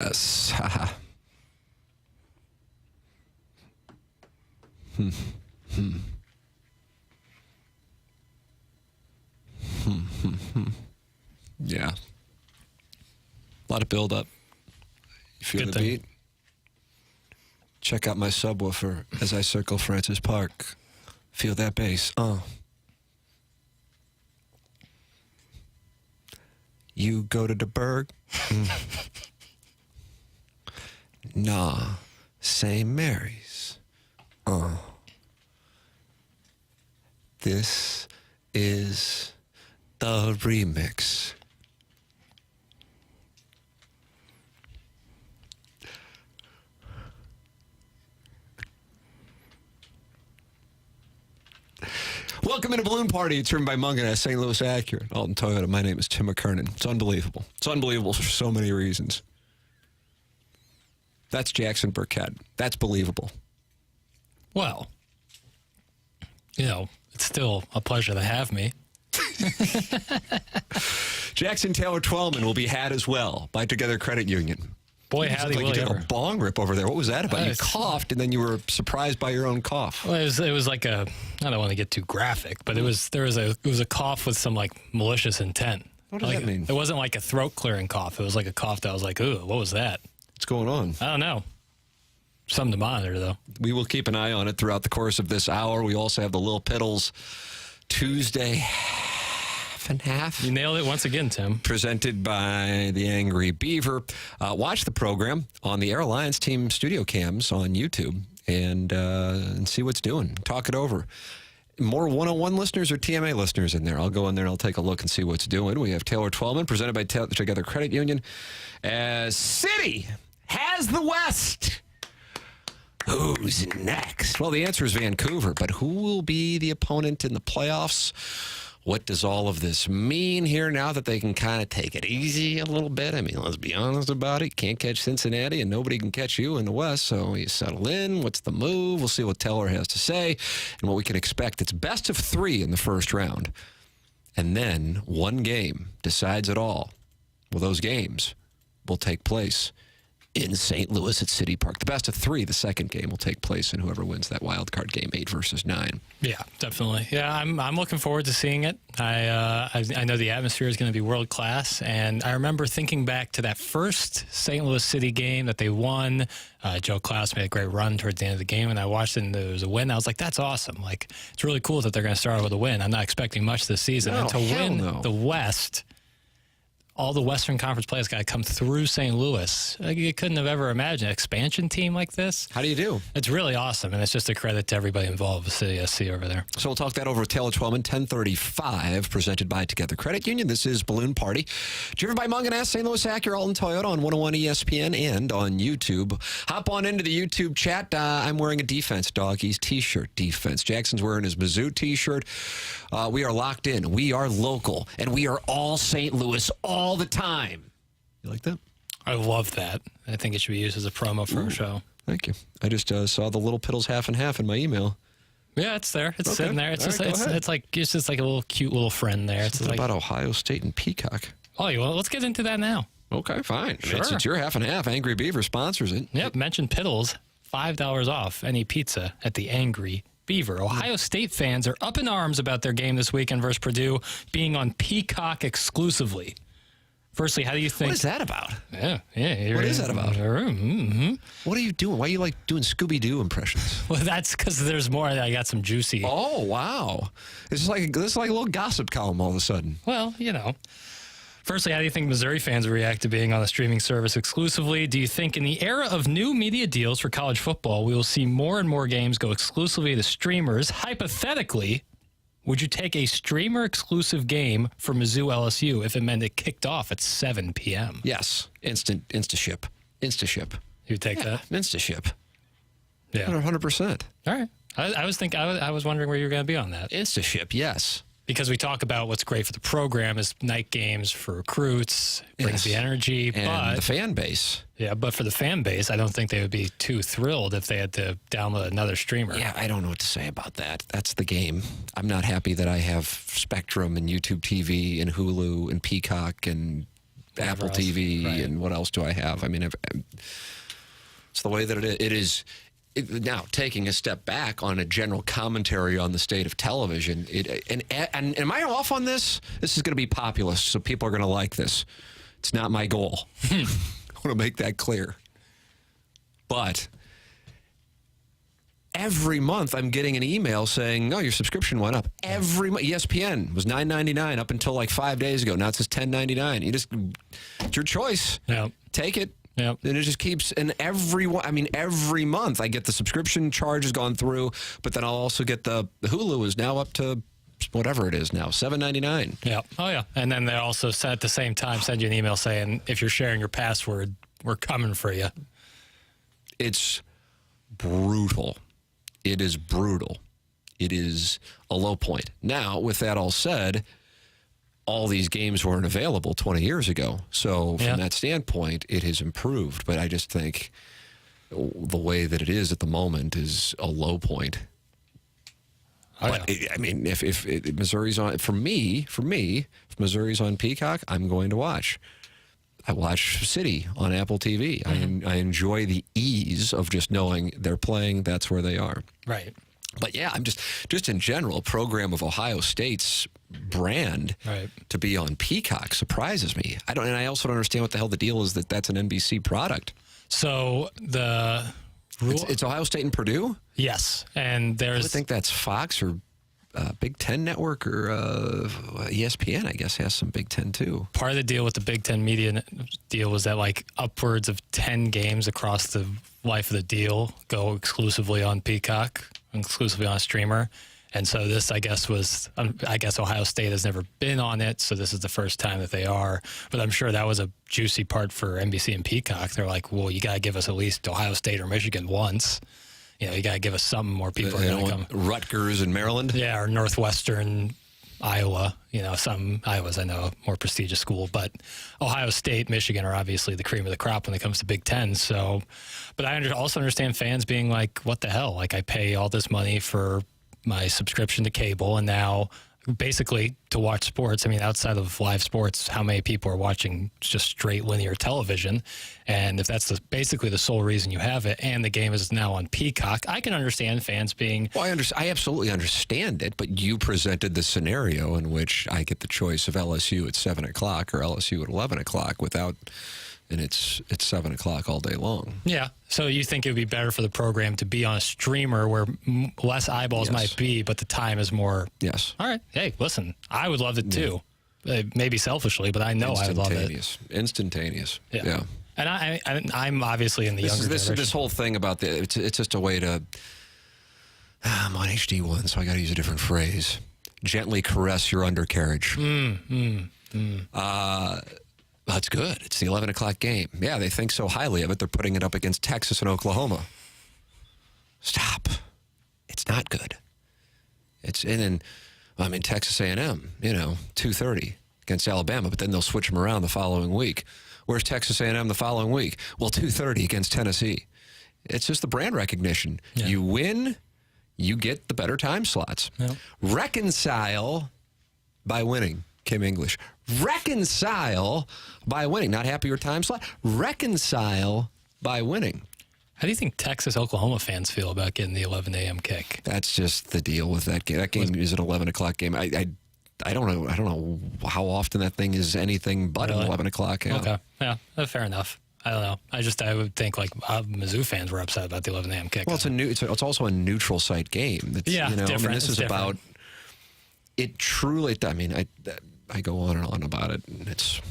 Yes. Yeah. A lot of build-up. You feel Good the thing. beat? Check out my subwoofer as I circle Francis Park. Feel that bass. You go to the Berg? Nah, St. Mary's. This is the remix. Welcome into Balloon Party. It's driven by Mungenast, St. Louis Acura, Alton Toyota. My name is Tim McKernan. It's unbelievable. It's unbelievable for so many reasons. That's Jackson Burkett. That's believable. Well, it's still a pleasure to have me. Jackson Taylor Twellman will be had as well by Together Credit Union. Boy, howdy, like will you you took ever. a bong rip over there. What was that about? You coughed, and then you were surprised by your own cough. Well, it was like I don't want to get too graphic, but it was a cough with some like malicious intent. What does that mean? It wasn't like a throat clearing cough. It was like a cough that was like, ooh, what was that? What's going on? I don't know. Something to monitor, though. We will keep an eye on it throughout the course of this hour. We also have the Lil Piddles Tuesday half and half. You nailed it once again, Tim. Presented by the Angry Beaver. Watch the program on the Air Alliance team studio cams on YouTube and see what's doing. Talk it over. More 101 listeners or TMA listeners in there? I'll go in there and I'll take a look and see what's doing. We have Taylor Twellman, presented by Together Credit Union, as City has the West. Who's next? Well, the answer is Vancouver, but who will be the opponent in the playoffs? What does all of this mean here now that they can kind of take it easy a little bit? I mean, let's be honest about it. Can't catch Cincinnati, and nobody can catch you in the West, so you settle in. What's the move? We'll see what Teller has to say and what we can expect. It's best of 3 in the first round, and then one game decides it all. Well, those games will take place in St. Louis at City Park. The best of 3, the second game will take place, and whoever wins that wild card game, 8 versus 9. Yeah, definitely. Yeah, I'm looking forward to seeing it. I know the atmosphere is going to be world class, and I remember thinking back to that first St. Louis City game that they won. Joe Klaus made a great run towards the end of the game, and I watched it, and there was a win. I was like, that's awesome. Like, it's really cool that they're going to start with a win. I'm not expecting much this season. No, and to hell win no. the West, all the Western Conference players got to come through St. Louis. You couldn't have ever imagined an expansion team like this. How do you do? It's really awesome, and it's just a credit to everybody involved with City SC over there. So we'll talk that over with Taylor Twellman, 10:35, presented by Together Credit Union. This is Balloon Party, driven by Mungenast, St. Louis Acura, Alton Toyota on 101 ESPN and on YouTube. Hop on into the YouTube chat. I'm wearing a Defense Doggies t-shirt. Defense. Jackson's wearing his Mizzou t-shirt. We are locked in. We are local, and we are all St. Louis all the time. You like that? I love that. I think it should be used as a promo for our show. Thank you. I just saw the Little Piddles half and half in my email. Yeah, it's there. It's Okay. sitting there. It's All just right, go ahead. it's just like a little cute little friend there. It's What like, about Ohio State and Peacock? oh, well, let's get into that now. Okay, fine. Sure. It's your half and half. Angry Beaver sponsors it. Yep, mention Piddles, $5 off any pizza at the Angry Beaver. Ohio State fans are up in arms about their game this weekend versus Purdue being on Peacock exclusively. Firstly, how do you think? What is that about? Yeah. What is that about? Mm-hmm. What are you doing? Why are you like doing Scooby-Doo impressions? Well, that's because there's more. I got some juicy. Oh, wow. This is like a little gossip column all of a sudden. Well, Firstly, how do you think Missouri fans react to being on the streaming service exclusively? Do you think in the era of new media deals for college football, we will see more and more games go exclusively to streamers? Hypothetically, would you take a streamer-exclusive game for Mizzou LSU if it meant it kicked off at 7 p.m.? Yes. Insta-ship. You'd take that? Insta-ship. Yeah. 100%. All right. I was wondering where you were going to be on that. Insta-ship, yes. Because we talk about what's great for the program is night games for recruits, brings the energy, And the fan base. Yeah, but for the fan base, I don't think they would be too thrilled if they had to download another streamer. Yeah, I don't know what to say about that. That's the game. I'm not happy that I have Spectrum and YouTube TV and Hulu and Peacock and Apple else. TV, Right. and what else do I have? I mean, it's the way that it is. Now, taking a step back on a general commentary on the state of television, and am I off on this? This is going to be populist, so people are going to like this. It's not my goal. I want to make that clear. But every month I'm getting an email saying, "No, your subscription went up." Every month, ESPN was $9.99 up until like 5 days ago. Now it says $10.99. It's your choice. Yeah. Take it. Yep. And it just keeps, and every month I get the subscription charge has gone through, but then I'll also get the Hulu is now up to whatever it is now, $7.99. Yeah. Oh, yeah. And then they also at the same time send you an email saying, if you're sharing your password, we're coming for you. It's brutal. It is brutal. It is a low point. Now, with that all said, all these games weren't available 20 years ago. So from that standpoint, it has improved. But I just think the way that it is at the moment is a low point. Oh, But I mean, if Missouri's on, for me, if Missouri's on Peacock, I'm going to watch. I watch City on Apple TV. I enjoy the ease of just knowing they're playing. That's where they are. Right. But yeah, I'm just in general, a program of Ohio State's brand to be on Peacock surprises me. And I also don't understand what the hell the deal is that's an NBC product. So the rule, it's Ohio State and Purdue. yes, and I there's would think that's Fox or Big Ten Network or ESPN. I guess has some Big Ten too. part of the deal with the Big Ten media deal was that like upwards of 10 games across the life of the deal go exclusively on Peacock, exclusively on a streamer. And so this, I guess, Ohio State has never been on it, so this is the first time that they are. But I'm sure that was a juicy part for NBC and Peacock. They're like, well, you got to give us at least Ohio State or Michigan once. You know, you got to give us something more people are going to come. Rutgers and Maryland? Yeah, or Northwestern Iowa. You know, some Iowa's, I know, a more prestigious school. But Ohio State, Michigan are obviously the cream of the crop when it comes to Big Ten. So, but I also understand fans being like, what the hell? Like, I pay all this money for my subscription to cable, and now basically to watch sports. I mean, outside of live sports, how many people are watching just straight linear television? And if that's basically the sole reason you have it, and the game is now on Peacock, I can understand fans being... Well, I absolutely understand it, but you presented the scenario in which I get the choice of LSU at 7 o'clock or LSU at 11 o'clock without... And it's 7 o'clock all day long. Yeah. So you think it would be better for the program to be on a streamer where less eyeballs might be, but the time is more... Yes. All right. Hey, listen, I would love it too. Maybe selfishly, but I know I would love it. Instantaneous. Yeah. And I'm obviously in the younger generation. This whole thing about it's just a way to... I'm on HD1, so I got to use a different phrase. Gently caress your undercarriage. That's good. It's the 11 o'clock game. Yeah, they think so highly of it. They're putting it up against Texas and Oklahoma. Stop. It's not good. It's Texas A&M, 2:30 against Alabama, but then they'll switch them around the following week. Where's Texas A&M the following week? Well, 2:30 against Tennessee. It's just the brand recognition. Yeah. You win, you get the better time slots. Yeah. Reconcile by winning. Kim English. Reconcile by winning. Not happy with time slot. Reconcile by winning. How do you think Texas Oklahoma fans feel about getting the 11 a.m. kick? That's just the deal with that game. That game is an 11 o'clock game. I don't know. I don't know how often that thing is anything but an 11 o'clock. Yeah. Okay. Yeah. Fair enough. I don't know. I would think like Mizzou fans were upset about the 11 a.m. kick. Well, it's also a neutral site game. It's, different. This is about it. Truly. I go on and on about it, and it's,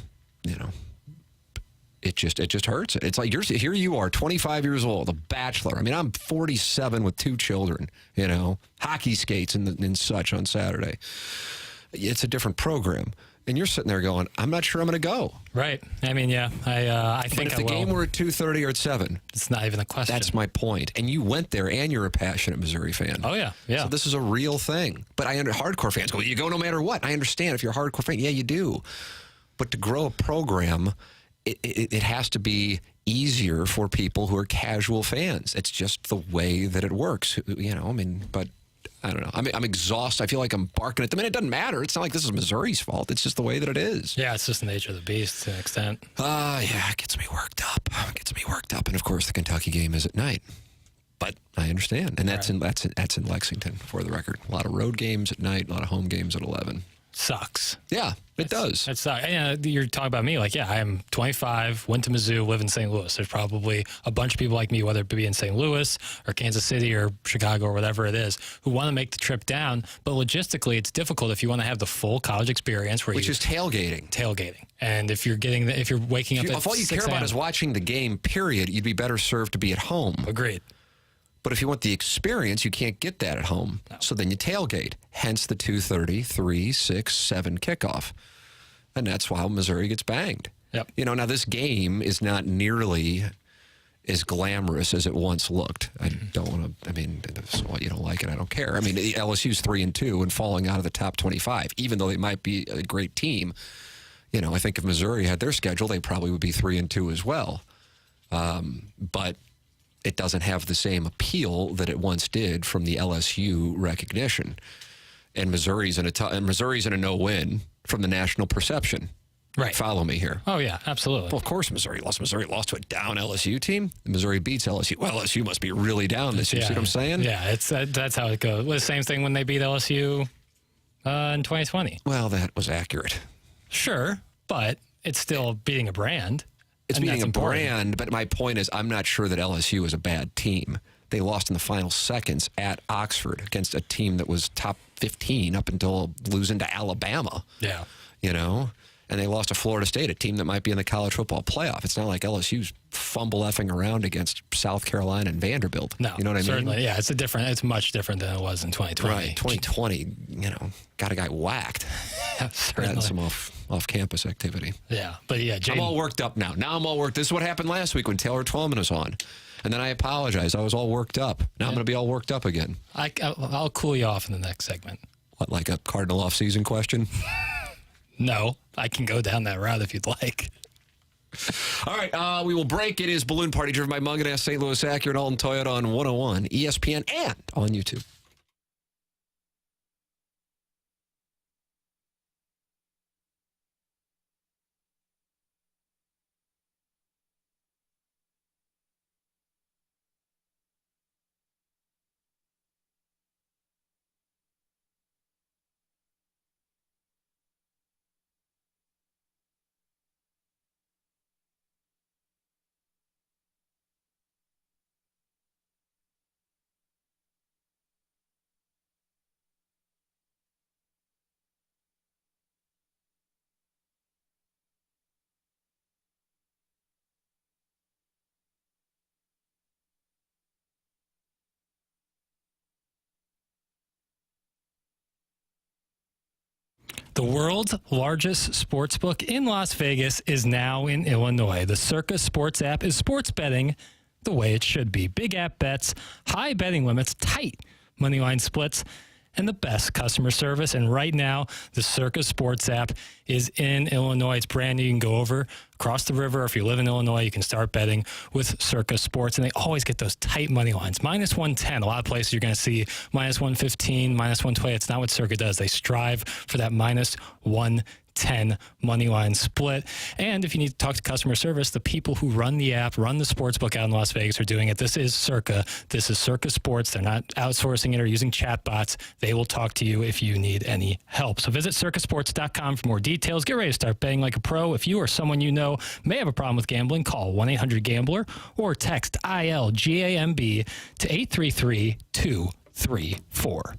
it just hurts. It's like here you are, 25 years old, a bachelor. I mean, I'm 47 with 2 children, hockey skates and such on Saturday. It's a different program. And you're sitting there going, I'm not sure I'm going to go. Right. I mean, yeah, I think but if the game were at 2:30 or at 7, it's not even a question. That's my point. And you went there, and you're a passionate Missouri fan. Oh, yeah. Yeah. So this is a real thing. But hardcore fans go, you go no matter what. I understand if you're a hardcore fan. Yeah, you do. But to grow a program, it has to be easier for people who are casual fans. It's just the way that it works. But I don't know. I'm exhausted. I feel like I'm barking at them, and it doesn't matter. It's not like this is Missouri's fault. It's just the way that it is. Yeah, it's just the nature of the beast to an extent. Yeah, it gets me worked up. And of course, the Kentucky game is at night. But I understand, and that's in Lexington, for the record. A lot of road games at night, a lot of home games at 11. Sucks. Yeah, it does. It sucks. You're talking about me. Like, yeah, I'm 25, went to Mizzou, live in St. Louis. There's probably a bunch of people like me, whether it be in St. Louis or Kansas City or Chicago or whatever it is, who want to make the trip down. But logistically, it's difficult if you want to have the full college experience, which is tailgating. And if you're waking up at if all you care about is watching the game, period, you'd be better served to be at home. Agreed. But if you want the experience, you can't get that at home. No. So then you tailgate. Hence the 2:30, 3, 6, 7 kickoff. And that's why Missouri gets banged. Yep. Now this game is not nearly as glamorous as it once looked. I don't want to, if you don't like it, I don't care. LSU's 3-2 and falling out of the top 25, even though they might be a great team. I think if Missouri had their schedule, they probably would be 3-2 as well. But it doesn't have the same appeal that it once did from the LSU recognition. And Missouri's in a no-win from the national perception. Right. Follow me here. Oh, yeah, absolutely. Well, of course Missouri lost. Missouri lost to a down LSU team. Missouri beats LSU. Well, LSU must be really down this year. See what I'm saying? Yeah, that's how it goes. Well, the same thing when they beat LSU in 2020. Well, that was accurate. Sure, but it's still beating a brand. It's beating a brand, but my point is I'm not sure that LSU is a bad team. They lost in the final seconds at Oxford against a team that was top 15 up until losing to Alabama. Yeah. And they lost to Florida State, a team that might be in the college football playoff. It's not like LSU's fumble effing around against South Carolina and Vanderbilt. No, you know what I mean? Certainly, yeah. It's much different than it was in 2020. Right, 2020, got a guy whacked. Yeah, certainly. Had some off-campus activity. Yeah, but yeah, I'm all worked up now. Now I'm all worked. This is what happened last week when Taylor Twellman was on. And then I apologized. I was all worked up. Now I'm going to be all worked up again. I'll cool you off in the next segment. What, like a Cardinal off-season question? No, I can go down that route if you'd like. All right, we will break. It is Balloon Party driven by Mungenast, St. Louis Acura, and Alton Toyota on 101, ESPN, and on YouTube. The world's largest sportsbook in Las Vegas is now in Illinois. The Circa Sports app is sports betting the way it should be. Big app bets, high betting limits, tight moneyline splits, and the best customer service. And right now, the Circa Sports app is in Illinois. It's brand new. You can go over across the river. If you live in Illinois, you can start betting with Circa Sports. And they always get those tight money lines. Minus 110. A lot of places you're going to see minus 115, minus 120. It's not what Circa does. They strive for that minus 110 money line split. And if you need to talk to customer service, the people who run the app, run the sportsbook out in Las Vegas are doing it. This is Circa. This is Circa Sports. They're not outsourcing it or using chatbots. They will talk to you if you need any help. So visit circasports.com for more details. Get ready to start betting like a pro. If you or someone you know may have a problem with gambling, call 1-800-GAMBLER or text ILGAMB to 833-234.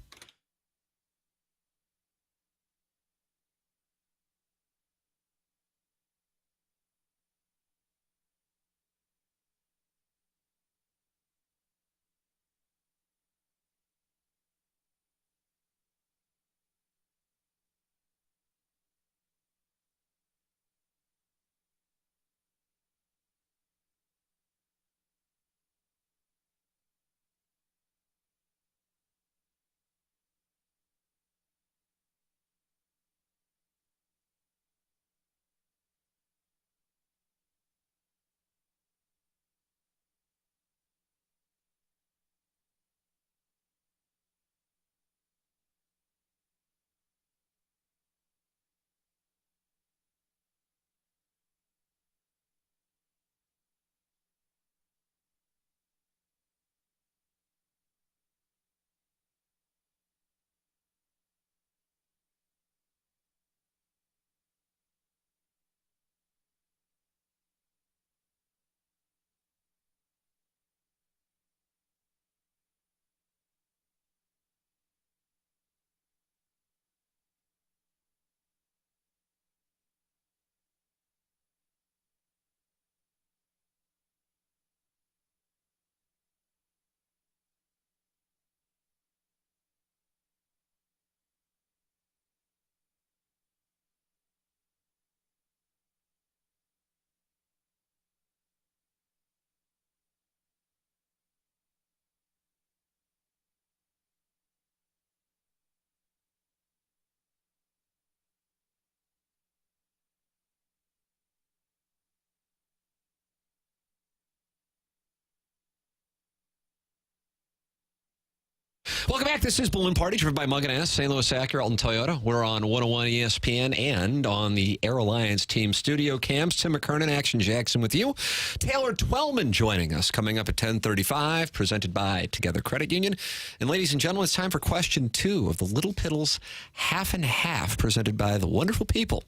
Welcome back. This is Balloon Party, driven by Mungenast, St. Louis Acura, Alton Toyota. We're on 101 ESPN and on the Air Alliance team studio cams. Tim McKernan, Action Jackson with you. Taylor Twellman joining us coming up at 10:35, presented by Together Credit Union. And ladies and gentlemen, it's time for question 2 of the Little Piddles Half and Half, presented by the wonderful people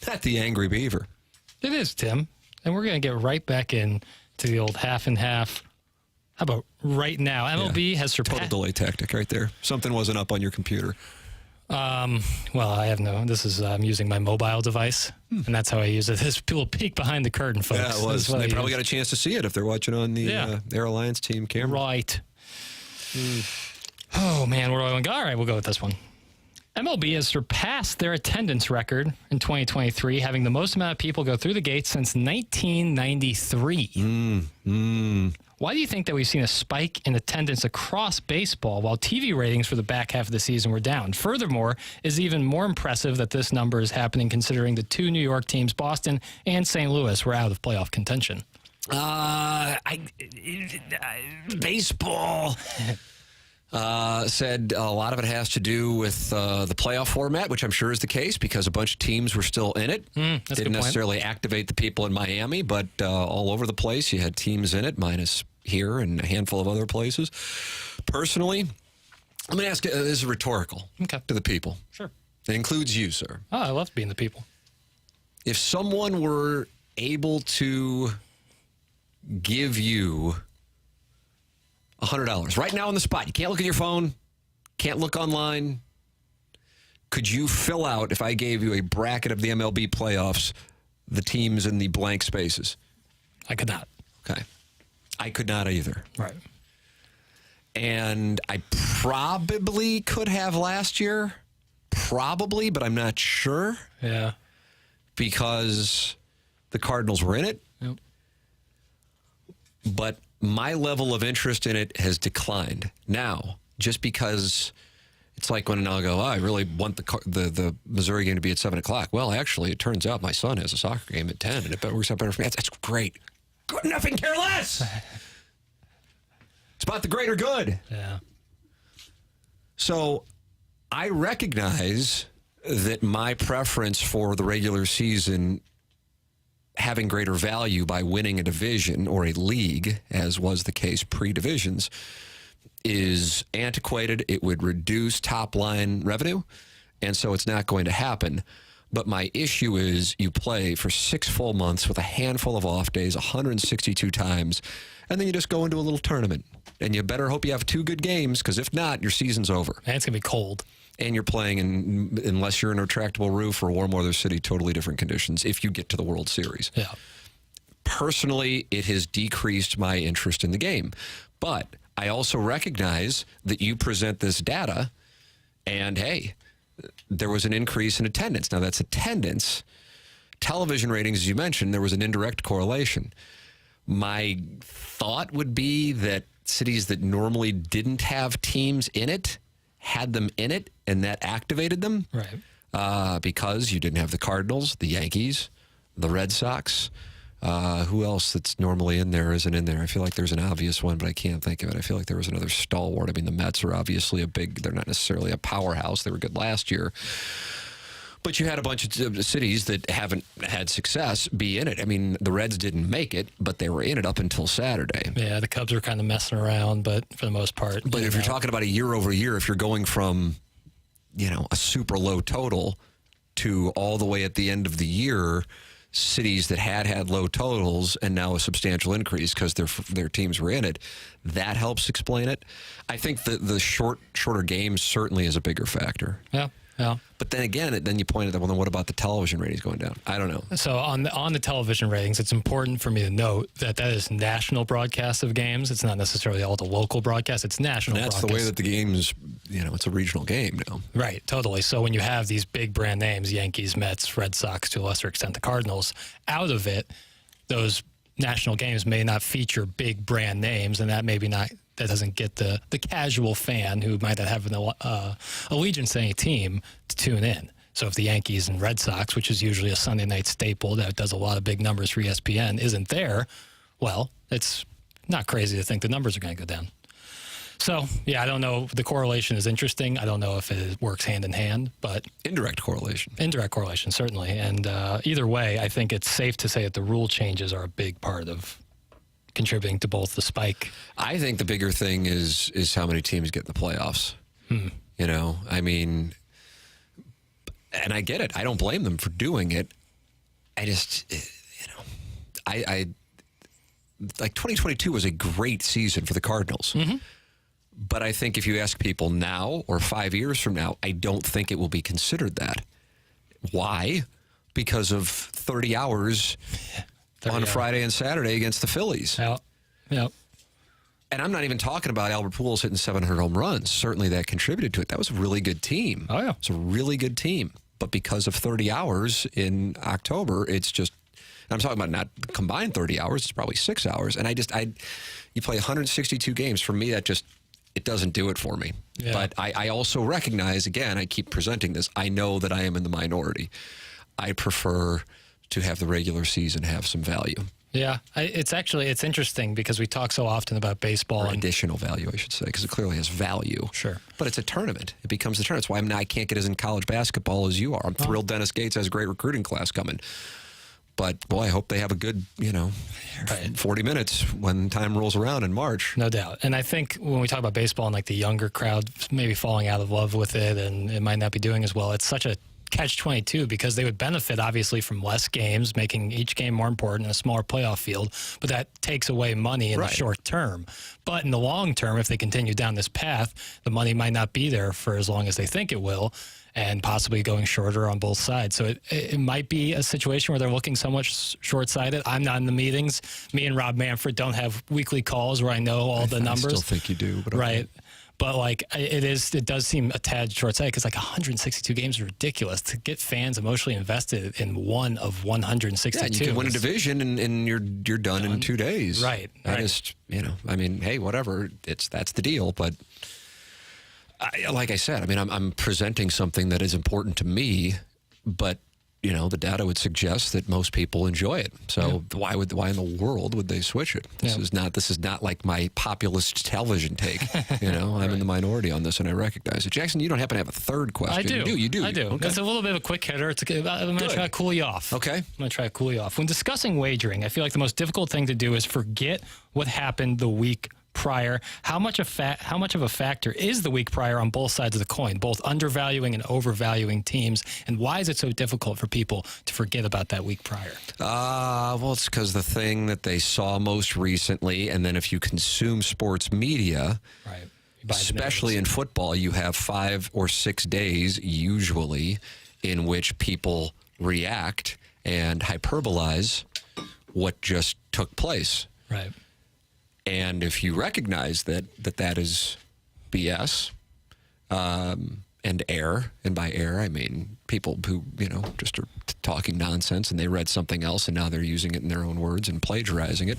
at the Angry Beaver. It is, Tim. And we're going to get right back in to the old half and half. How about right now? MLB has surpassed... Total delay tactic right there. Something wasn't up on your computer. Well, I have no... This is... I'm using my mobile device, and that's how I use it. This little peek behind the curtain, folks. Yeah, it was. They probably got a chance to see it if they're watching on the Air Alliance team camera. Right. Oh, man, where do I want to go? All right, we'll go with this one. MLB has surpassed their attendance record in 2023, having the most amount of people go through the gates since 1993. Why do you think that we've seen a spike in attendance across baseball while TV ratings for the back half of the season were down? Furthermore, it's even more impressive that this number is happening considering the 2 New York teams, Boston and St. Louis, were out of playoff contention. Baseball said a lot of it has to do with the playoff format, which I'm sure is the case because a bunch of teams were still in it. Didn't necessarily activate the people in Miami, but all over the place you had teams in it, minus here and a handful of other places. Personally, I'm going to ask you, this is rhetorical to the people. Sure. It includes you, sir. Oh, I love being the people. If someone were able to give you $100 right now on the spot, you can't look at your phone, can't look online, could you fill out, if I gave you a bracket of the MLB playoffs, the teams in the blank spaces? I could not. Okay. I could not either. Right. And I probably could have last year. Probably, but I'm not sure. Yeah. Because the Cardinals were in it. Yep. But my level of interest in it has declined. Now, just because it's like when I'll go, I really want the Missouri game to be at 7 o'clock. Well, actually, it turns out my son has a soccer game at 10, and it works out better for me. That's great. Good enough and care less. It's about the greater good. Yeah. So I recognize that my preference for the regular season having greater value by winning a division or a league, as was the case pre-divisions, is antiquated. It would reduce top-line revenue, and so it's not going to happen. But my issue is you play for 6 full months with a handful of off days, 162 times, and then you just go into a little tournament. And you better hope you have 2 good games, because if not, your season's over. And it's going to be cold. And you're playing, unless you're in a retractable roof or warm weather city, totally different conditions if you get to the World Series. Yeah. Personally, it has decreased my interest in the game. But I also recognize that you present this data, and hey, there was an increase in attendance. Now, that's attendance. Television ratings, as you mentioned, there was an indirect correlation. My thought would be that cities that normally didn't have teams in it had them in it, and that activated them. Right. Because you didn't have the Cardinals, the Yankees, the Red Sox. Who else that's normally in there isn't in there? I feel like there's an obvious one, but I can't think of it. I feel like there was another stalwart. I mean, the Mets are obviously they're not necessarily a powerhouse. They were good last year. But you had a bunch of cities that haven't had success be in it. I mean, the Reds didn't make it, but they were in it up until Saturday. Yeah, the Cubs were kind of messing around, but for the most part. But if you're talking about a year over year, if you're going from, a super low total to all the way at the end of the year, cities that had low totals and now a substantial increase because their teams were in it, that helps explain it. I think the shorter games certainly is a bigger factor. Yeah. Yeah. But then again, then you pointed out, well, then what about the television ratings going down? I don't know. So on the television ratings, it's important for me to note that is national broadcasts of games. It's not necessarily all the local broadcasts. It's national broadcasts. That's the way that the game's, it's a regional game now. Right, totally. So when you have these big brand names, Yankees, Mets, Red Sox, to a lesser extent the Cardinals, out of it, those national games may not feature big brand names, and that doesn't get the casual fan who might not have an allegiance to any team to tune in. So if the Yankees and Red Sox, which is usually a Sunday night staple that does a lot of big numbers for ESPN, isn't there, well, it's not crazy to think the numbers are going to go down. So, yeah, I don't know. The correlation is interesting. I don't know if it works hand in hand, but... Indirect correlation. Indirect correlation, certainly. And either way, I think it's safe to say that the rule changes are a big part of contributing to both the spike. I think the bigger thing is how many teams get in the playoffs. You know, I mean, and I get it. I don't blame them for doing it. I just, you know, I like 2022 was a great season for the Cardinals. But I think if you ask people now or 5 years from now, I don't think it will be considered that. Why? Because of 30 hours 30 on hours. Friday and Saturday against the Phillies. Yep. And I'm not even talking about Albert Pujols hitting 700 home runs. Certainly that contributed to it. That was a really good team. Oh, yeah. It's a really good team. But because of 30 hours in October, it's just, I'm talking about not combined 30 hours, it's probably 6 hours. And you play 162 games. For me, it doesn't do it for me. Yeah. But I also recognize, again, I keep presenting this, I know that I am in the minority. I prefer to have the regular season have some value. Yeah, it's interesting because we talk so often about baseball. Or additional value, I should say, because it clearly has value. Sure. But it's a tournament. It becomes a tournament. That's why I can't get as in college basketball as you are. I'm thrilled Dennis Gates has a great recruiting class coming. But, boy, I hope they have a good, 40 minutes when time rolls around in March. No doubt. And I think when we talk about baseball and, like, the younger crowd maybe falling out of love with it and it might not be doing as well, it's such a catch-22 because they would benefit, obviously, from less games, making each game more important in a smaller playoff field, but that takes away money in the short term. But in the long term, if they continue down this path, the money might not be there for as long as they think it will, and possibly going shorter on both sides. So it might be a situation where they're looking somewhat short-sighted. I'm not in the meetings. Me and Rob Manfred don't have weekly calls where I know all the numbers. I still think you do. But right. But, like, it does seem a tad short-sighted because, like, 162 games is ridiculous. To get fans emotionally invested in one of 162. Yeah, and you can win a division and you're done in 2 days. Right. I just, I mean, hey, whatever. That's the deal. But like I said, I mean, I'm presenting something that is important to me, but the data would suggest that most people enjoy it. So why in the world would they switch it? This is not like my populist television take. I'm in the minority on this, and I recognize it. Jackson, you don't happen to have a third question? I do. You do. I do. Okay. It's a little bit of a quick hitter. I'm going to try to cool you off. Okay. I'm going to try to cool you off. When discussing wagering, I feel like the most difficult thing to do is forget what happened the week prior. How much of a factor is the week prior on both sides of the coin, both undervaluing and overvaluing teams? And why is it so difficult for people to forget about that week prior? Well, it's because the thing that they saw most recently, and then if you consume sports media, right, especially in football, you have 5 or 6 days usually in which people react and hyperbolize what just took place. Right. And if you recognize that is BS and error, and by error I mean people who just are talking nonsense and they read something else and now they're using it in their own words and plagiarizing it,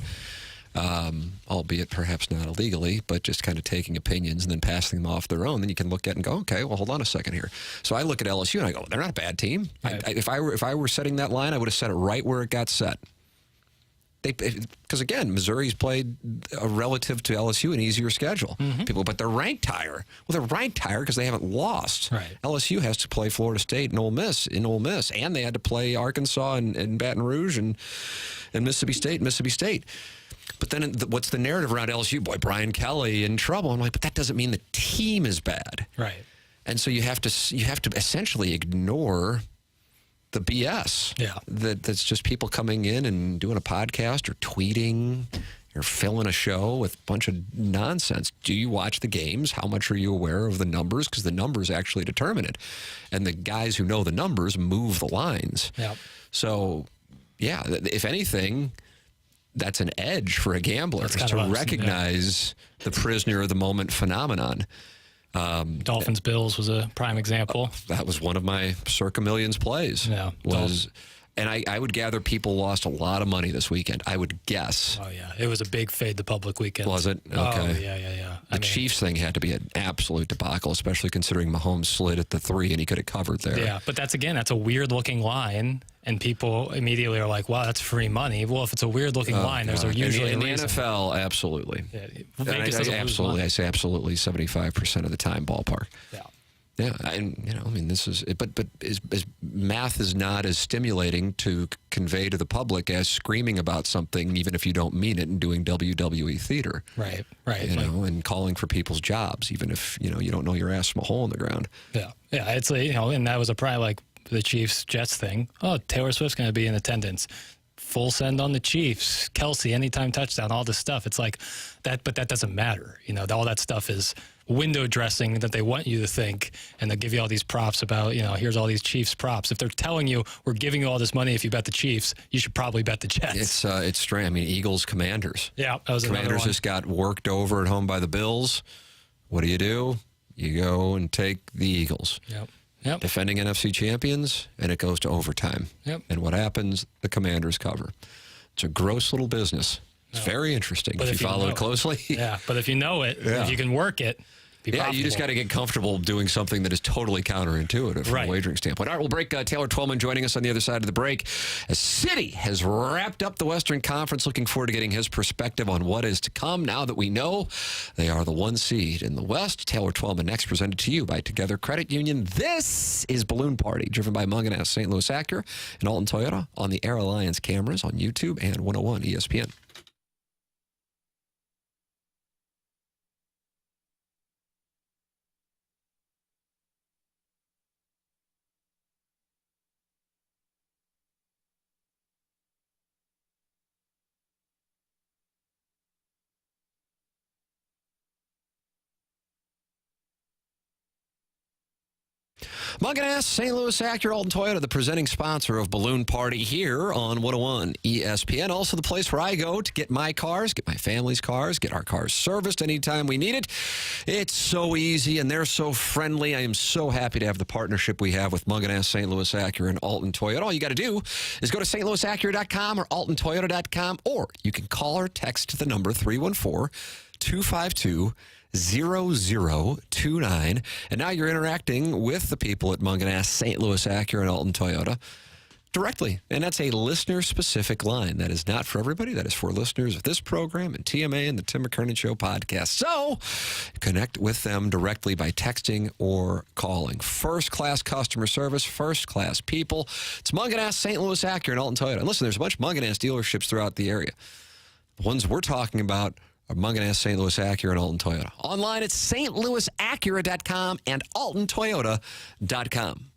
albeit perhaps not illegally, but just kind of taking opinions and then passing them off their own. Then you can look at it and go, okay, well, hold on a second here. So I look at LSU and I go, they're not a bad team. Right. If I were setting that line, I would have set it right where it got set. Because again, Missouri's played relative to LSU an easier schedule. But they're ranked higher. Well, they're ranked higher because they haven't lost. Right. LSU has to play Florida State and Ole Miss, and they had to play Arkansas and Baton Rouge and Mississippi State. But then what's the narrative around LSU? Boy, Brian Kelly in trouble. I'm like, but that doesn't mean the team is bad. Right. And so you have to essentially ignore the BS. Yeah. That's just people coming in and doing a podcast or tweeting or filling a show with a bunch of nonsense. Do you watch the games? How much are you aware of the numbers? Because the numbers actually determine it. And the guys who know the numbers move the lines. Yeah. So, yeah, if anything, that's an edge for a gambler, is to recognize the prisoner of the moment phenomenon. Dolphins Bills was a prime example. That was one of my Circa Millions plays. Yeah. And I would gather people lost a lot of money this weekend. I would guess. Oh, yeah. It was a big fade the public weekend. Was it? Okay. Oh, yeah. The Chiefs thing had to be an absolute debacle, especially considering Mahomes slid at the 3 and he could have covered there. Yeah, but that's a weird-looking line. and people immediately are like, wow, that's free money. Well, if it's a weird-looking line, there's usually in a the reason. NFL, absolutely. Yeah, And Vegas doesn't lose absolutely. money. I say absolutely 75% of the time ballpark. Yeah. Yeah, and this is, but math is not as stimulating to convey to the public as screaming about something, even if you don't mean it, and doing WWE theater. Right. And calling for people's jobs, even if you don't know your ass from a hole in the ground. Yeah. It's like, and that was probably like the Chiefs Jets thing. Oh, Taylor Swift's going to be in attendance. Full send on the Chiefs. Kelsey, anytime touchdown, all this stuff. It's like that, but that doesn't matter. All that stuff is window dressing that they want you to think, and they give you all these props about, here's all these Chiefs props. If they're telling you we're giving you all this money if you bet the Chiefs, you should probably bet the Jets. It's strange. I mean, Eagles, Commanders. Yeah, that was Commanders just got worked over at home by the Bills. What do? You go and take the Eagles. Yep. Defending NFC champions, and it goes to overtime. Yep. And what happens? The Commanders cover. It's a gross little business. It's very interesting if you follow it closely. Yeah, but if you know it, if you can work it, be profitable. You just got to get comfortable doing something that is totally counterintuitive from a wagering standpoint. All right, we'll break. Taylor Twellman joining us on the other side of the break. As City has wrapped up the Western Conference, looking forward to getting his perspective on what is to come now that we know they are the 1 seed in the West. Taylor Twellman next, presented to you by Together Credit Union. This is Balloon Party, driven by Mungenast, St. Louis Acura, and Alton Toyota on the Air Alliance cameras on YouTube and 101 ESPN. Mungenast, St. Louis Acura, Alton Toyota, the presenting sponsor of Balloon Party here on 101 ESPN. Also the place where I go to get my cars, get my family's cars, get our cars serviced anytime we need it. It's so easy, and they're so friendly. I am so happy to have the partnership we have with Mungenast, St. Louis Acura, and Alton Toyota. All you got to do is go to stlouisacura.com or altontoyota.com, or you can call or text the number 314-252-0029. And now you're interacting with the people at Mungenast, St. Louis Acura, and Alton Toyota directly. And that's a listener-specific line. That is not for everybody. That is for listeners of this program and TMA and the Tim McKernan Show podcast. So connect with them directly by texting or calling. First-class customer service, first-class people. It's Mungenast, St. Louis Acura, and Alton Toyota. And listen, there's a bunch of Mungenast dealerships throughout the area. The ones we're talking about are Mungenast, St. Louis Acura, and Alton Toyota. Online at stlouisacura.com and altontoyota.com.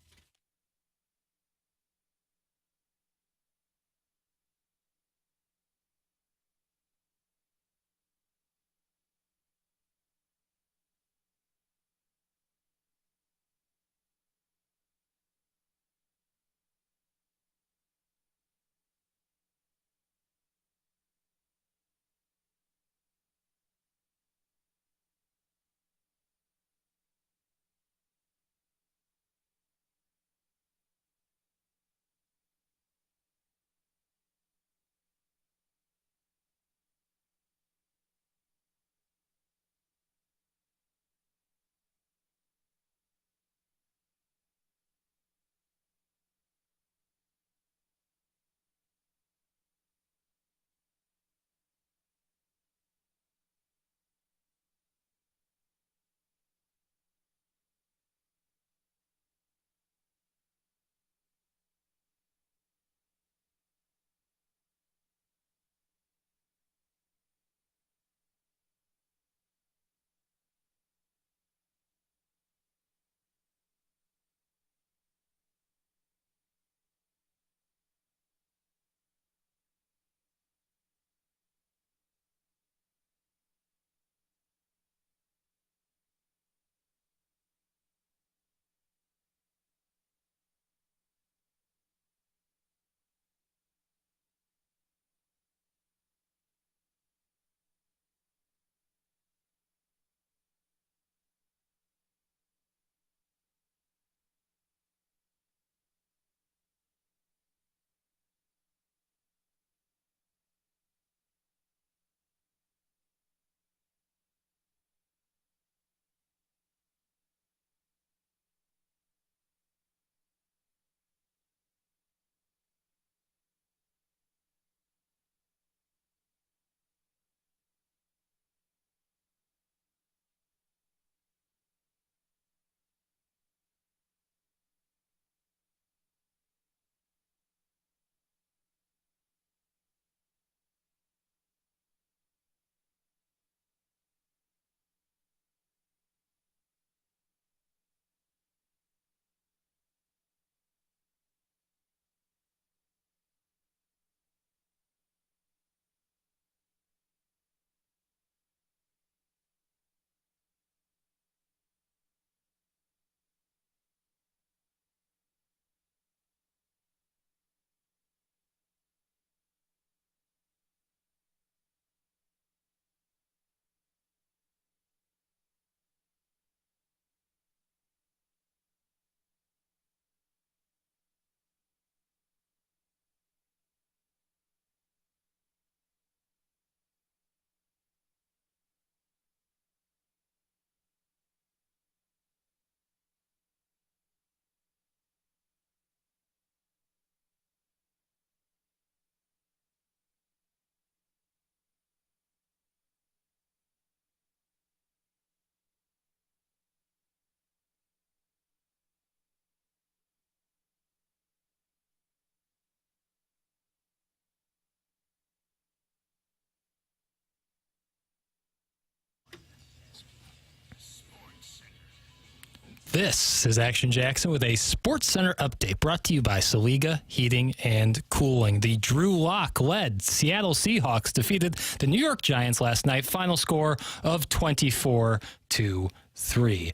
This is Action Jackson with a Sports Center update brought to you by Saliga Heating and Cooling. The Drew Lock-led Seattle Seahawks defeated the New York Giants last night. Final score of 24-3.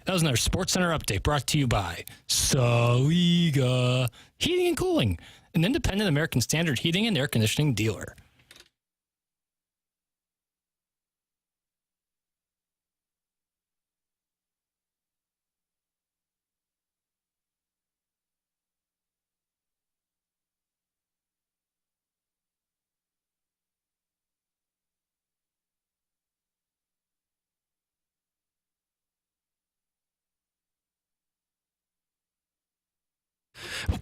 That was another Sports Center update brought to you by Saliga Heating and Cooling, an independent American Standard heating and air conditioning dealer.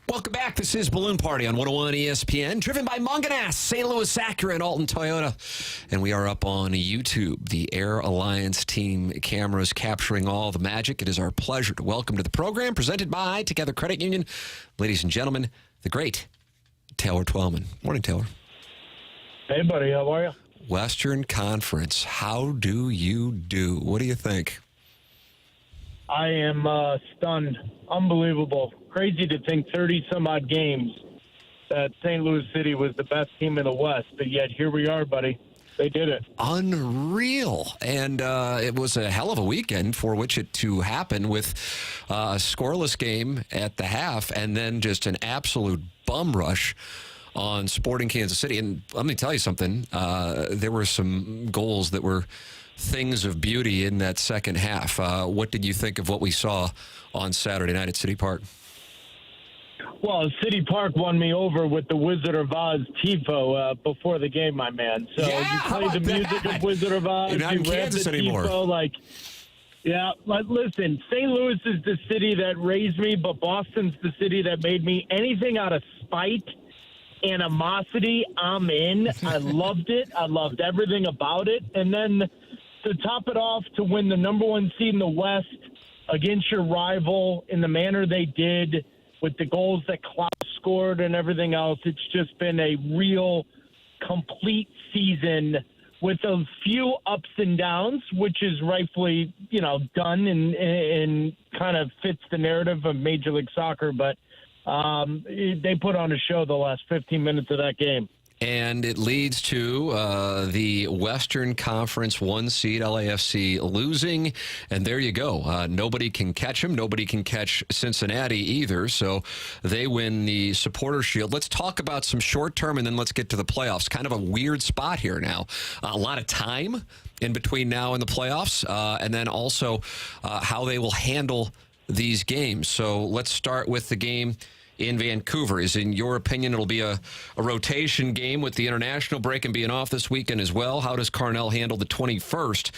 Welcome back. This is Balloon Party on 101 ESPN, driven by Mungenast, St. Louis Acura, and Alton Toyota. And we are up on YouTube, the Air Alliance team cameras capturing all the magic. It is our pleasure to welcome to the program, presented by Together Credit Union, ladies and gentlemen, the great Taylor Twellman. Morning, Taylor. Hey, buddy. How are you? Western Conference. How do you do? What do you think? I am stunned. Unbelievable. Crazy to think 30-some-odd games that St. Louis City was the best team in the West, but yet here we are, buddy. They did it. Unreal. And it was a hell of a weekend for which it to happen, with a scoreless game at the half and then just an absolute bum rush on Sporting Kansas City. And let me tell you something. There were some goals that were things of beauty in that second half. What did you think of what we saw on Saturday night at City Park? Well, City Park won me over with the Wizard of Oz tifo before the game, my man. So yeah, you played the music of Wizard of Oz. You're not in Kansas anymore. Tifo, listen, St. Louis is the city that raised me, but Boston's the city that made me. Anything out of spite, animosity, I'm in. I loved it. I loved everything about it. And then to top it off, to win the number one seed in the West against your rival in the manner they did, with the goals that Klaus scored and everything else, it's just been a real complete season with a few ups and downs, which is rightfully, done and kind of fits the narrative of Major League Soccer. But they put on a show the last 15 minutes of that game. And it leads to the Western Conference 1 seed LAFC losing. And there you go. Nobody can catch them. Nobody can catch Cincinnati either. So they win the Supporter Shield. Let's talk about some short term, and then let's get to the playoffs. Kind of a weird spot here now. A lot of time in between now and the playoffs. And then also how they will handle these games. So let's start with the game in Vancouver. Is, in your opinion, it'll be a rotation game with the international break and being off this weekend as well? How does Carnell handle the 21st?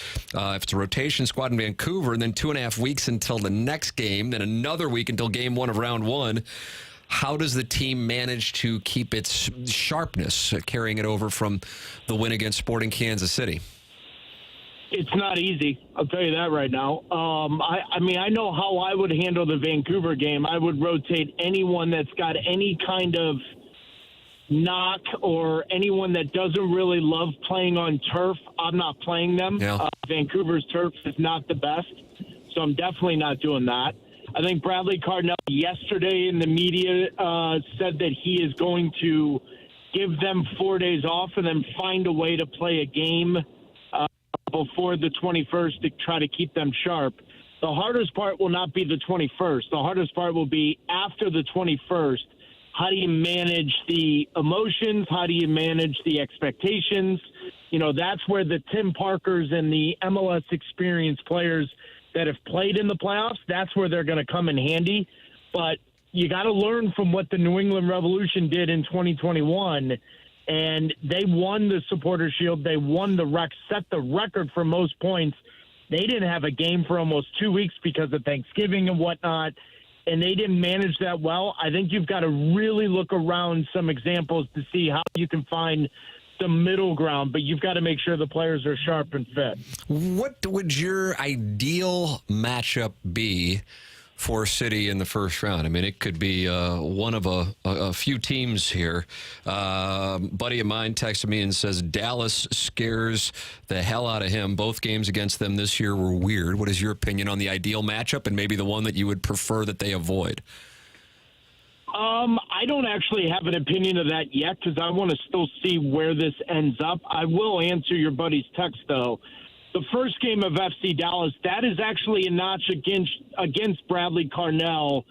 If it's a rotation squad in Vancouver, and then 2.5 weeks until the next game, then another week until game one of round one, how does the team manage to keep its sharpness, carrying it over from the win against Sporting Kansas City? It's not easy. I'll tell you that right now. I know how I would handle the Vancouver game. I would rotate anyone that's got any kind of knock or anyone that doesn't really love playing on turf. I'm not playing them. Yeah. Vancouver's turf is not the best, so I'm definitely not doing that. I think Bradley Cardinal yesterday in the media said that he is going to give them 4 days off and then find a way to play a game before the 21st to try to keep them sharp. The hardest part will not be the 21st. The hardest part will be after the 21st. How do you manage the emotions? How do you manage the expectations? That's where the Tim Parkers and the MLS experienced players that have played in the playoffs, that's where they're going to come in handy. But you got to learn from what the New England Revolution did in 2021. And they won the Supporter Shield. They won set the record for most points. They didn't have a game for almost 2 weeks because of Thanksgiving and whatnot, and they didn't manage that well. I think you've got to really look around some examples to see how you can find some middle ground, but you've got to make sure the players are sharp and fit. What would your ideal matchup be for City in the first round. I mean, it could be one of a few teams here. Buddy of mine texted me and says Dallas scares the hell out of him. Both games against them this year were weird. What is your opinion on the ideal matchup and maybe the one that you would prefer that they avoid? I don't actually have an opinion of that yet because I want to still see where this ends up. I will answer your buddy's text, though. The first game of FC Dallas, that is actually a notch against Bradley Carnell.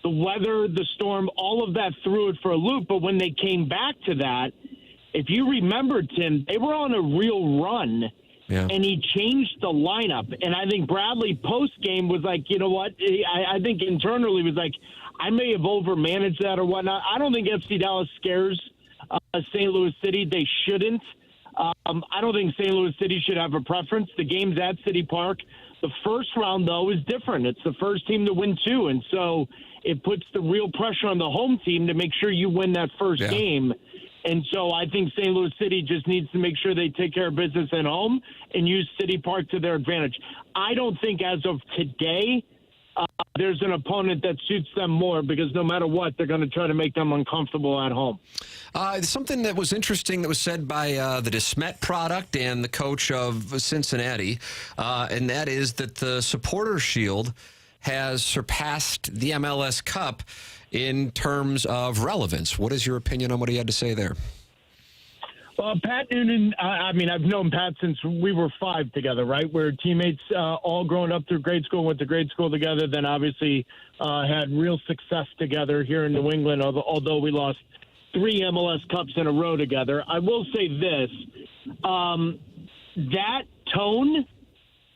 The weather, the storm, all of that threw it for a loop. But when they came back to that, if you remember, Tim, they were on a real run. Yeah. And he changed the lineup. And I think Bradley post-game was like, you know what? I think internally was like, I may have overmanaged that or whatnot. I don't think FC Dallas scares St. Louis City. They shouldn't. I don't think St. Louis City should have a preference. The game's at City Park. The first round, though, is different. It's the first team to win two, and so it puts the real pressure on the home team to make sure you win that first game. And so I think St. Louis City just needs to make sure they take care of business at home and use City Park to their advantage. I don't think as of today there's an opponent that suits them more because no matter what, they're going to try to make them uncomfortable at home. Something that was interesting that was said by the DeSmet product and the coach of Cincinnati, and that is that the Supporter Shield has surpassed the MLS Cup in terms of relevance. What is your opinion on what he had to say there? Well, Pat Noonan, I mean, I've known Pat since we were 5 together, right? We're teammates all growing up through grade school, went to grade school together, then obviously had real success together here in New England, although we lost 3 MLS Cups in a row together. I will say this, that tone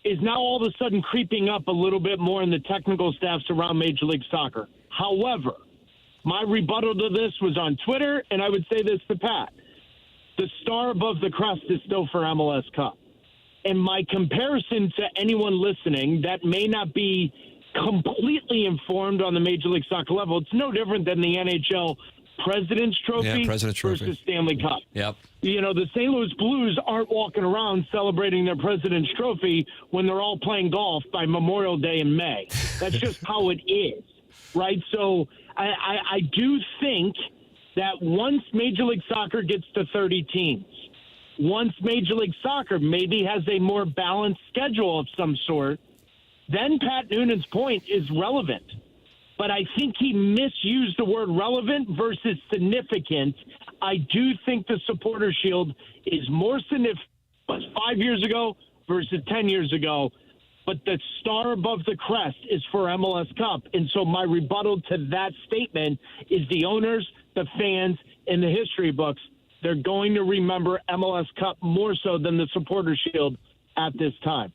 is now all of a sudden creeping up a little bit more in the technical staffs around Major League Soccer. However, my rebuttal to this was on Twitter, and I would say this to Pat. The star above the crest is still for MLS Cup. And my comparison to anyone listening that may not be completely informed on the Major League Soccer level, it's no different than the NHL President's Trophy versus Stanley Cup. Yep. You know, the St. Louis Blues aren't walking around celebrating their President's Trophy when they're all playing golf by Memorial Day in May. That's just how it is, right? So I do think that once Major League Soccer gets to 30 teams, once Major League Soccer maybe has a more balanced schedule of some sort, then Pat Noonan's point is relevant. But I think he misused the word relevant versus significant. I do think the Supporter Shield is more significant 5 years ago versus 10 years ago. But the star above the crest is for MLS Cup. And so my rebuttal to that statement is the owners, the fans, and the history books. They're going to remember MLS Cup more so than the Supporter Shield at this time.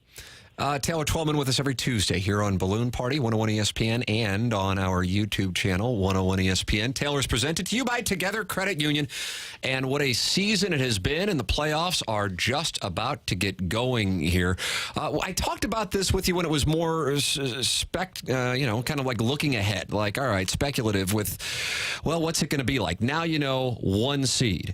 Taylor Twellman with us every Tuesday here on Balloon Party, 101 ESPN, and on our YouTube channel, 101 ESPN. Taylor's presented to you by Together Credit Union. And what a season it has been, and the playoffs are just about to get going here. I talked about this with you when it was more kind of like looking ahead, like, all right, speculative with, well, what's it going to be like? Now you know 1 seed.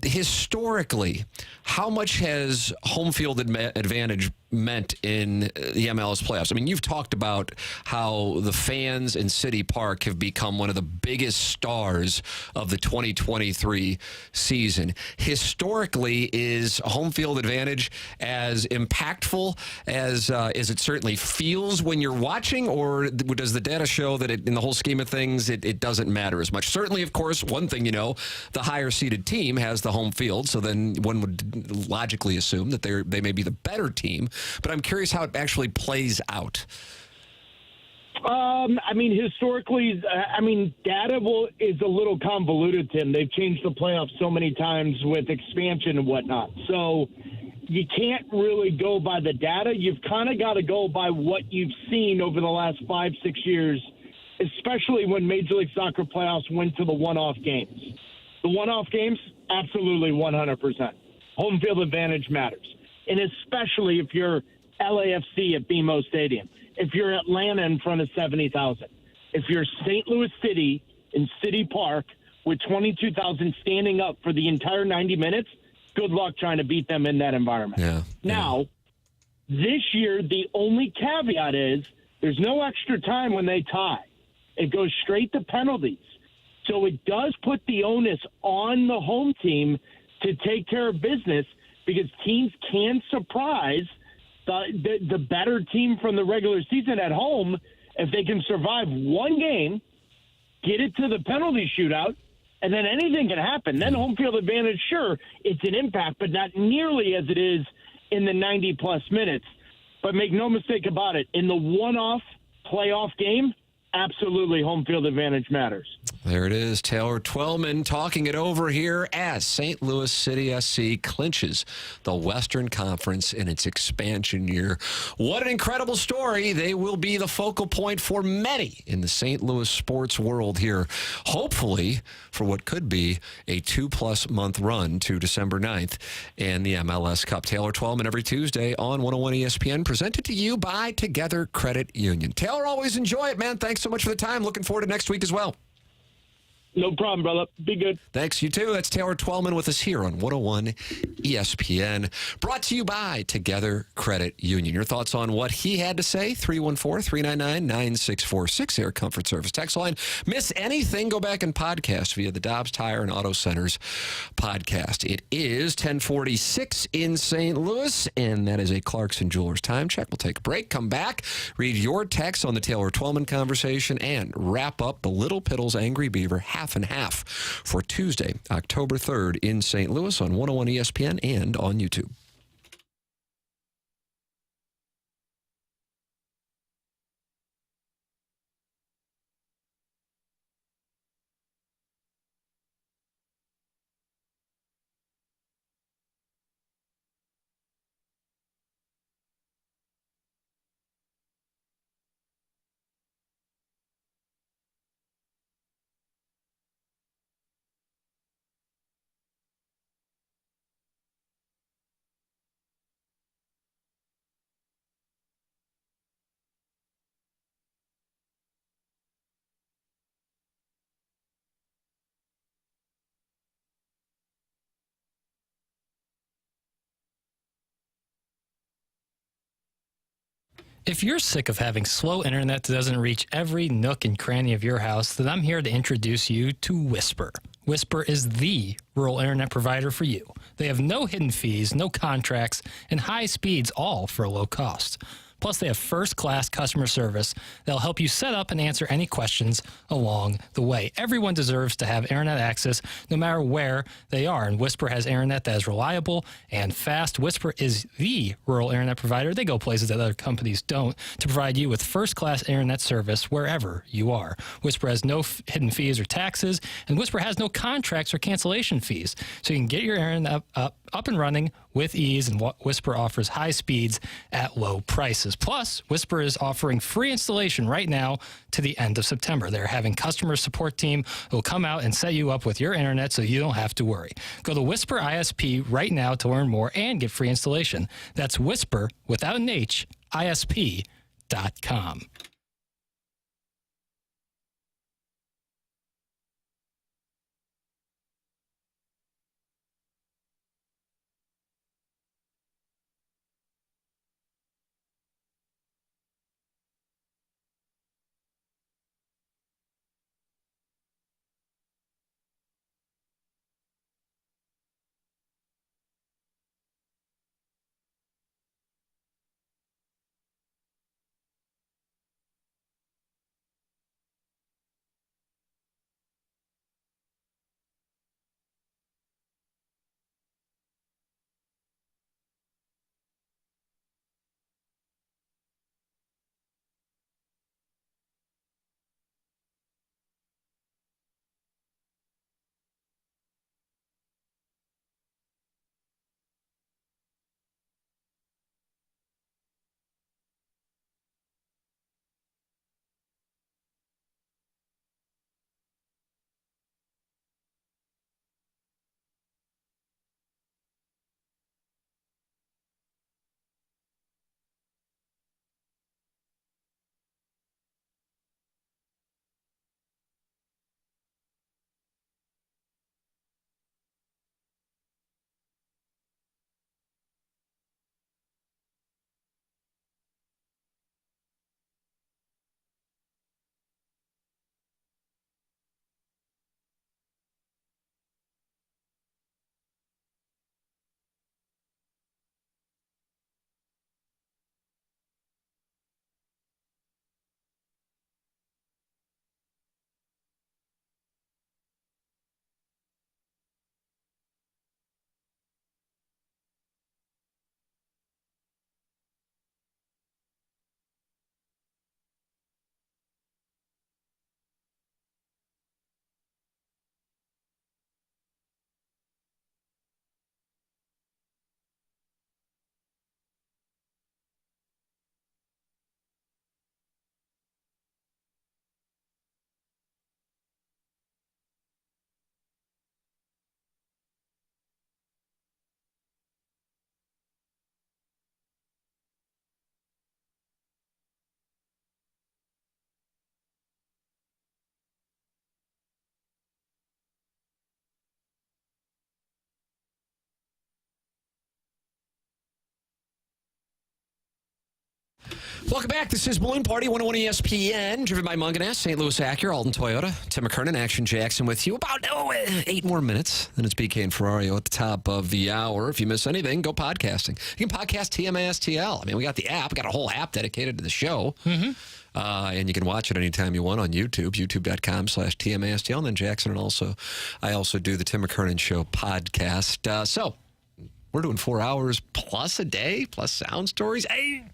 Historically, how much has home field advantage meant in the MLS playoffs? I mean, you've talked about how the fans in City Park have become one of the biggest stars of the 2023 season. Historically, is home field advantage as impactful as it certainly feels when you're watching, or does the data show that in the whole scheme of things, it doesn't matter as much? Certainly, of course, one thing the higher seeded team has the home field, so then one would logically assume that they may be the better team. But I'm curious how it actually plays out. I mean, historically, data is a little convoluted, Tim. They've changed the playoffs so many times with expansion and whatnot. So you can't really go by the data. You've kind of got to go by what you've seen over the last 5-6 years, especially when Major League Soccer playoffs went to the one-off games. The one-off games, absolutely 100%. Home field advantage matters. And especially if you're LAFC at BMO Stadium, if you're Atlanta in front of 70,000, if you're St. Louis City in City Park with 22,000 standing up for the entire 90 minutes, good luck trying to beat them in that environment. Yeah. Now, this year, the only caveat is There's no extra time when they tie. It goes straight to penalties. So it does put the onus on the home team to take care of business because teams can surprise the better team from the regular season at home if they can survive one game, get it to the penalty shootout, and then anything can happen. Then home field advantage, sure, it's an impact, but not nearly as it is in the 90-plus minutes. But make no mistake about it, in the one-off playoff game, absolutely home field advantage matters. There it is. Taylor Twellman talking it over here as St. Louis City SC clinches the Western Conference in its expansion year. What an incredible story. They will be the focal point for many in the St. Louis sports world here, hopefully for what could be a 2+ month run to December 9th and the MLS Cup. Taylor Twellman every Tuesday on 101 ESPN, presented to you by Together Credit Union. Taylor, always enjoy it, man. Thanks so much for the time. Looking forward to next week as well. No problem, brother. Be good. Thanks, you too. That's Taylor Twellman with us here on 101 ESPN. Brought to you by Together Credit Union. Your thoughts on what he had to say? 314-399-9646. Air Comfort Service text line. Miss anything? Go back and podcast via the Dobbs Tire and Auto Centers podcast. It is 10:46 in St. Louis, and that is a Clarkson Jewelers time check. We'll take a break, come back, read your text on the Taylor Twellman conversation, and wrap up the Little Piddles Angry Beaver half and half for Tuesday, October 3rd in St. Louis on 101 ESPN and on YouTube. If you're sick of having slow internet that doesn't reach every nook and cranny of your house, then I'm here to introduce you to Whisper. Whisper is the rural internet provider for you. They have no hidden fees, no contracts, and high speeds, all for a low cost. Plus, they have first-class customer service that'll help you set up and answer any questions along the way. Everyone deserves to have internet access no matter where they are, and Whisper has internet that is reliable and fast. Whisper is the rural internet provider. They go places that other companies don't to provide you with first-class internet service wherever you are. Whisper has no hidden fees or taxes, and Whisper has no contracts or cancellation fees, so you can get your internet up and running with ease, and Whisper offers high speeds at low prices. Plus, Whisper is offering free installation right now to the end of September. They're having customer support team who will come out and set you up with your internet so you don't have to worry. Go to Whisper ISP right now to learn more and get free installation. That's Whisper, without an H, ISP.com. Welcome back. This is Balloon Party, 101 ESPN, driven by Mungenast, St. Louis Acura, Alton Toyota. Tim McKernan, Action Jackson with you. About 8 more minutes. Then it's BK and Ferrario at the top of the hour. If you miss anything, go podcasting. You can podcast TMASTL. I mean, we got the app. We got a whole app dedicated to the show. Mm-hmm. And you can watch it anytime you want on YouTube, youtube.com/TMASTL. And then Jackson and I also do the Tim McKernan Show podcast. So we're doing 4 hours plus a day, plus sound stories. Hey.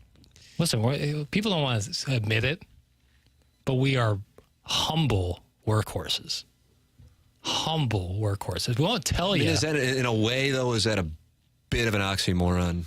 Listen, people don't want to admit it, but we are humble workhorses. Humble workhorses. We won't tell you. Is that, in a way, though, is that a bit of an oxymoron?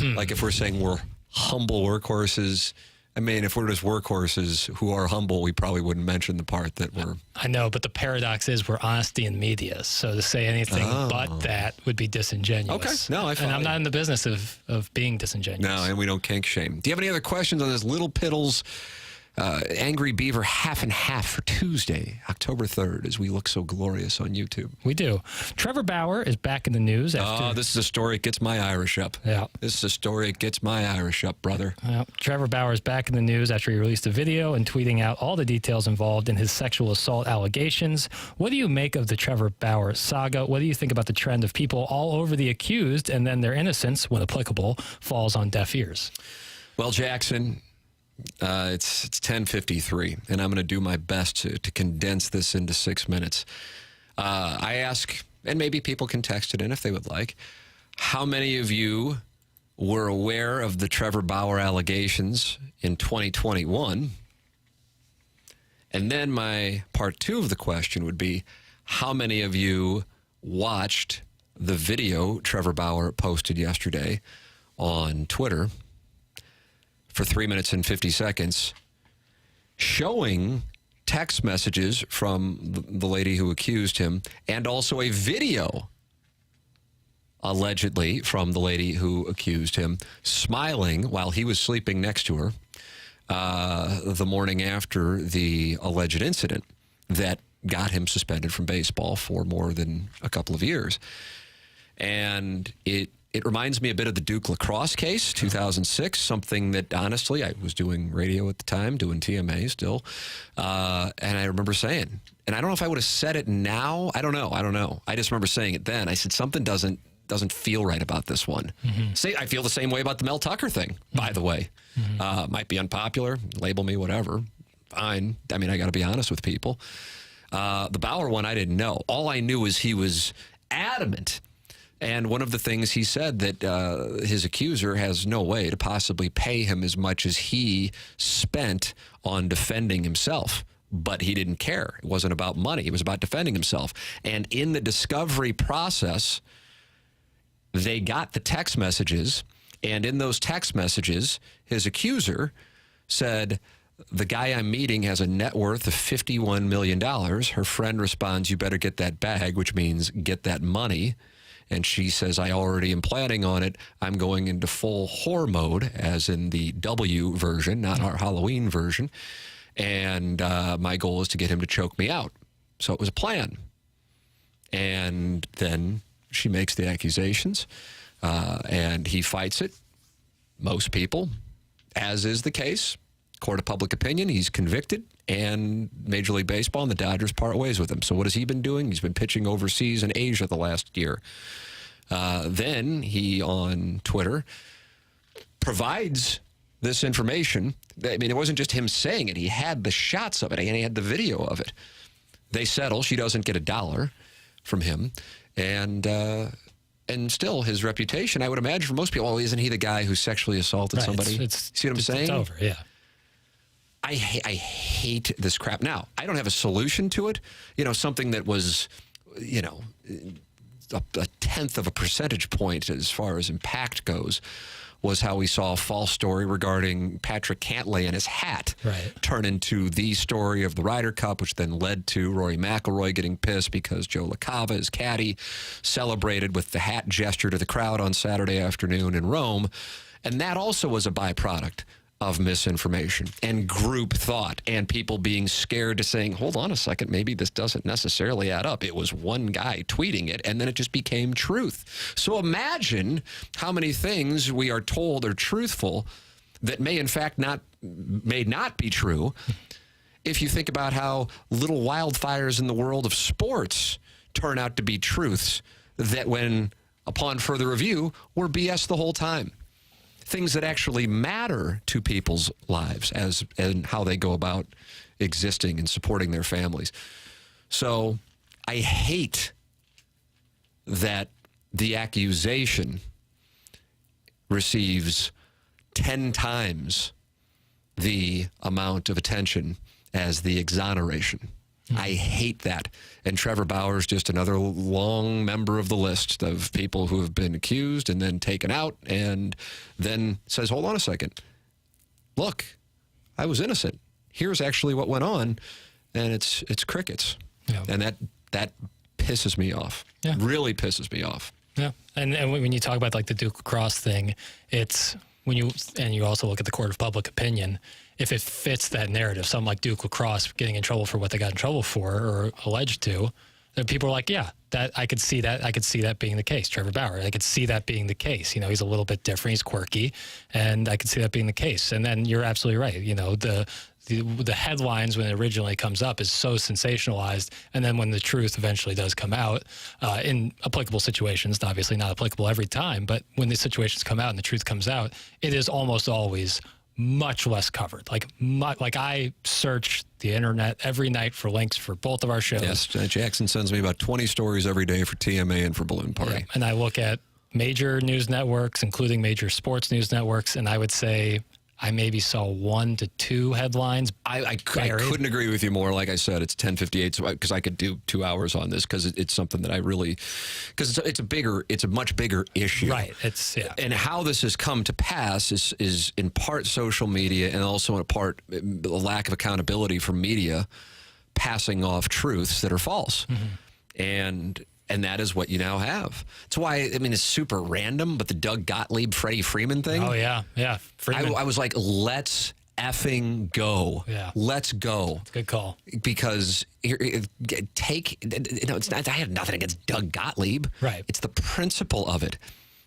Like if we're saying we're humble workhorses, I mean, if we're just workhorses who are humble, we probably wouldn't mention the part that we're... I know, but the paradox is we're honesty in media. So to say anything but that would be disingenuous. Okay. No, I follow And I'm not in the business of being disingenuous. No, and we don't kink shame. Do you have any other questions on this Little Piddles Angry Beaver half and half for Tuesday, October 3rd, as we look so glorious on YouTube? We do. Trevor Bauer is back in the news after... this is a story that gets my Irish up. Yeah. This is a story that gets my Irish up, brother. Trevor Bauer is back in the news after he released a video and tweeting out all the details involved in his sexual assault allegations. What do you make of the Trevor Bauer saga? What do you think about the trend of people all over the accused and then their innocence, when applicable, falls on deaf ears? Well, Jackson... It's 10:53, and I'm going to do my best to condense this into 6 minutes. I ask, and maybe people can text it in if they would like, how many of you were aware of the Trevor Bauer allegations in 2021? And then my part 2 of the question would be, how many of you watched the video Trevor Bauer posted yesterday on Twitter for 3 minutes and 50 seconds, showing text messages from the lady who accused him, and also a video, allegedly, from the lady who accused him, smiling while he was sleeping next to her the morning after the alleged incident that got him suspended from baseball for more than a couple of years. And it reminds me a bit of the Duke lacrosse case, 2006, something that, honestly, I was doing radio at the time, doing TMA still, and I remember saying, and I don't know if I would have said it now. I don't know. I just remember saying it then. I said, something doesn't feel right about this one. Mm-hmm. I feel the same way about the Mel Tucker thing, by the way. Mm-hmm. Might be unpopular, label me whatever. Fine. I mean, I got to be honest with people. The Bauer one, I didn't know. All I knew is he was adamant. And one of the things he said, that his accuser has no way to possibly pay him as much as he spent on defending himself. But he didn't care. It wasn't about money. It was about defending himself. And in the discovery process, they got the text messages. And in those text messages, his accuser said, the guy I'm meeting has a net worth of $51 million. Her friend responds, you better get that bag, which means get that money. And she says, I already am planning on it. I'm going into full whore mode, as in the W version, not our Halloween version. And my goal is to get him to choke me out. So it was a plan. And then she makes the accusations, and he fights it. Most people, as is the case, court of public opinion, he's convicted, and Major League Baseball and the Dodgers part ways with him. So what has he been doing? He's been pitching overseas in Asia the last year. Then he, on Twitter, provides this information. I mean, it wasn't just him saying it. He had the shots of it, and he had the video of it. They settle. She doesn't get $1 from him. And still, his reputation, I would imagine for most people, well, isn't he the guy who sexually assaulted somebody? See what I'm saying? It's over, yeah. I hate this crap. Now, I don't have a solution to it. You know, something that was, you know, a tenth of a percentage point as far as impact goes was how we saw a false story regarding Patrick Cantlay and his hat turn into the story of the Ryder Cup, which then led to Rory McIlroy getting pissed because Joe LaCava, his caddy, celebrated with the hat gesture to the crowd on Saturday afternoon in Rome. And that also was a byproduct of misinformation and group thought and people being scared to saying, hold on a second, maybe this doesn't necessarily add up. It was one guy tweeting it, and then it just became truth. So imagine how many things we are told are truthful that may in fact may not be true if you think about how little wildfires in the world of sports turn out to be truths that, when upon further review, were BS the whole time. Things that actually matter to people's lives and how they go about existing and supporting their families. So I hate that the accusation receives 10 times the amount of attention as the exoneration. I hate that. And Trevor Bauer is just another long member of the list of people who have been accused and then taken out, and then says, hold on a second. Look, I was innocent. Here's actually what went on, and it's crickets. Yeah. And that pisses me off. Yeah. Really pisses me off. Yeah. And when you talk about like the Duke lacrosse thing, it's when you also look at the court of public opinion, if it fits that narrative, something like Duke lacrosse getting in trouble for what they got in trouble for or alleged to, then people are like, yeah, that I could see that. I could see that being the case. Trevor Bauer, I could see that being the case. You know, he's a little bit different. He's quirky, and I could see that being the case. And then you're absolutely right. You know, the headlines when it originally comes up is so sensationalized, and then when the truth eventually does come out in applicable situations, obviously not applicable every time, but when the situations come out and the truth comes out, it is almost always much less covered. Like I search the internet every night for links for both of our shows. Yes, Jackson sends me about 20 stories every day for TMA and for Balloon Party. Yeah, and I look at major news networks, including major sports news networks, and I would say I maybe saw 1 to 2 headlines. I couldn't agree with you more. Like I said, it's 10:58, because I could do 2 hours on this, because it's something that I really, because it's a much bigger issue. Right. And how this has come to pass is in part social media, and also in part the lack of accountability from media passing off truths that are false. Mm-hmm. And that is what you now have. That's why, I mean, it's super random, but the Doug Gottlieb, Freddie Freeman thing. Oh, yeah. Yeah. I was like, let's effing go. Yeah. Let's go. It's a good call. Because it's not, I have nothing against Doug Gottlieb. Right. It's the principle of it.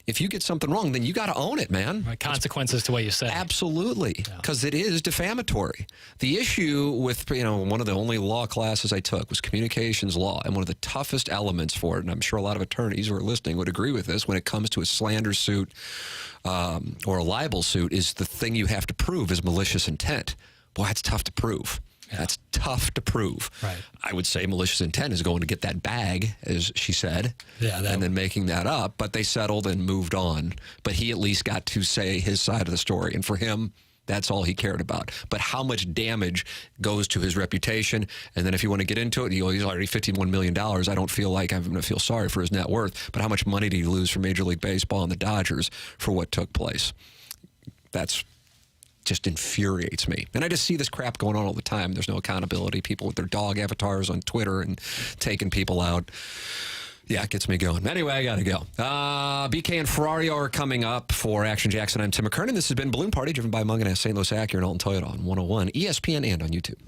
If you get something wrong, then you got to own it, man. Right. Consequences to what you say. Absolutely, because it is defamatory. The issue with, one of the only law classes I took was communications law, and one of the toughest elements for it, and I'm sure a lot of attorneys who are listening would agree with this, when it comes to a slander suit or a libel suit, is the thing you have to prove is malicious intent. Boy, that's tough to prove. Yeah. That's tough to prove. Right. I would say malicious intent is going to get that bag, as she said, and then making that up. But they settled and moved on. But he at least got to say his side of the story. And for him, that's all he cared about. But how much damage goes to his reputation? And then if you want to get into it, he's already $51 million. I don't feel like I'm going to feel sorry for his net worth. But how much money did he lose from Major League Baseball and the Dodgers for what took place? That's just infuriates me. And I just see this crap going on all the time. There's no accountability. People with their dog avatars on Twitter and taking people out. Yeah, it gets me going. Anyway, I got to go. BK and Ferrario are coming up for Action Jackson. I'm Tim McKernan. This has been Balloon Party, driven by Mungenast, St. Louis Acura, and Alton Toyota on 101 ESPN and on YouTube.